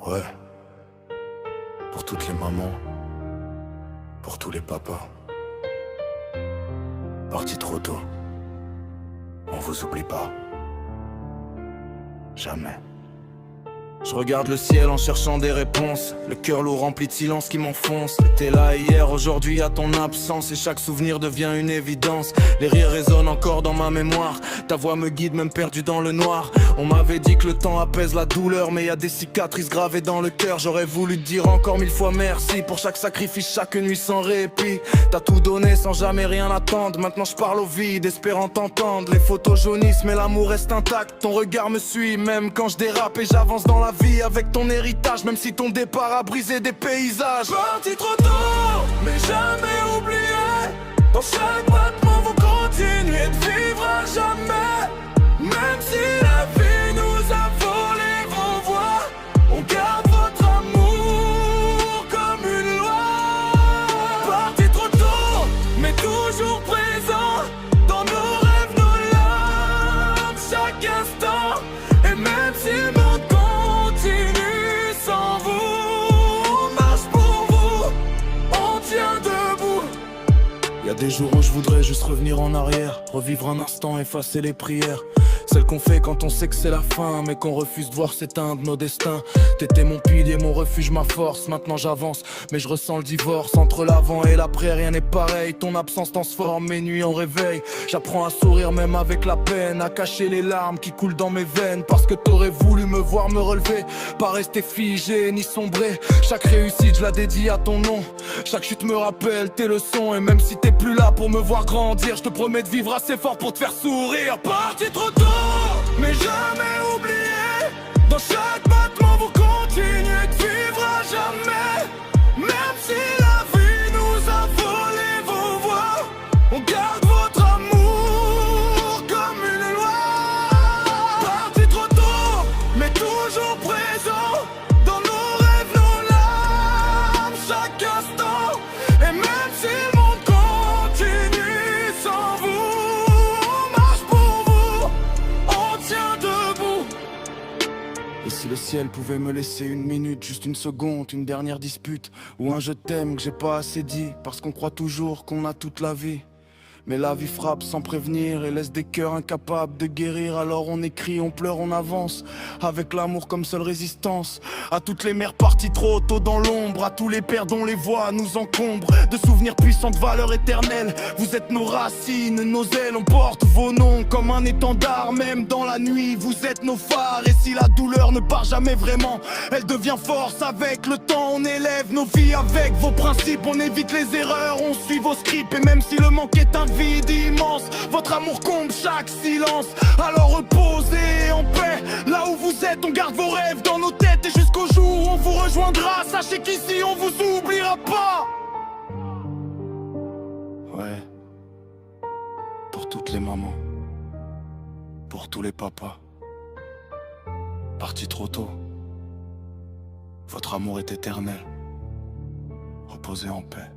Ouais, pour toutes les mamans, pour tous les papas. Parti trop tôt, on vous oublie pas. Jamais. Je regarde le ciel en cherchant des réponses, le cœur lourd rempli de silence qui m'enfonce. T'es là hier, aujourd'hui à ton absence, et chaque souvenir devient une évidence. Les rires résonnent encore dans ma mémoire, ta voix me guide même perdu dans le noir. On m'avait dit que le temps apaise la douleur, mais y a des cicatrices gravées dans le cœur. J'aurais voulu te dire encore 1000 fois merci pour chaque sacrifice, chaque nuit sans répit. T'as tout donné sans jamais rien attendre, maintenant je parle au vide espérant t'entendre. Les photos jaunissent mais l'amour reste intact, ton regard me suit même quand je dérape et j'avance dans la vie avec ton héritage, même si ton départ a brisé des paysages. Parti trop tôt, mais jamais oublié. Dans chaque battement vous continuez de vivre à jamais. Même si la vie nous a volé vos voix, on garde votre amour comme une loi. Parti trop tôt, mais toujours présent dans nos rêves, nos larmes, chaque instant. Et même si le monde continue sans vous, on marche pour vous, on tient debout. Y'a des jours où je voudrais juste revenir en arrière, revivre un instant, effacer les prières, celles qu'on fait quand on sait que c'est la fin, mais qu'on refuse de voir s'éteindre nos destins. T'étais mon pilier, mon refuge, ma force. Maintenant j'avance, mais je ressens le divorce. Entre l'avant et l'après, rien n'est pareil. Ton absence transforme mes nuits en réveil. J'apprends à sourire même avec la peine, à cacher les larmes qui coulent dans mes veines. Parce que t'aurais voulu me voir me relever, pas rester figé ni sombrer. Chaque réussite je la dédie à ton nom, chaque chute me rappelle tes leçons. Et même si t'es plus là pour me voir grandir, je te promets de vivre assez fort pour te faire sourire. Parti trop tôt, mais jamais oublié. Dans chaque battement vous continuez de vivre à jamais. Même si la vie nous a volé vos voix, on garde votre amour comme une loi. Parti trop tôt, mais toujours présent dans nos rêves, nos larmes, chaque instant. Et même si le monde continue sans vous, on marche pour vous, on tient debout. Et si le ciel pouvait me laisser une minute, juste une seconde, une dernière dispute, ou un je t'aime que j'ai pas assez dit, parce qu'on croit toujours qu'on a toute la vie. Mais la vie frappe sans prévenir et laisse des cœurs incapables de guérir. Alors on écrit, on pleure, on avance, avec l'amour comme seule résistance. À toutes les mères parties trop tôt dans l'ombre, à tous les pères dont les voix nous encombrent de souvenirs puissants de valeur éternelle. Vous êtes nos racines, nos ailes, on porte vos noms comme un étendard. Même dans la nuit, vous êtes nos phares. Et si la douleur ne part jamais vraiment, elle devient force avec le temps. On élève nos vies avec vos principes, on évite les erreurs, on suit vos scripts. Et même si le manque est un vide immense, votre amour comble chaque silence. Alors reposez en paix, là où vous êtes, on garde vos rêves dans nos têtes. Et jusqu'au jour où on vous rejoindra, sachez qu'ici on vous oubliera pas. Ouais, pour toutes les mamans, pour tous les papas. Parti trop tôt, votre amour est éternel. Reposez en paix.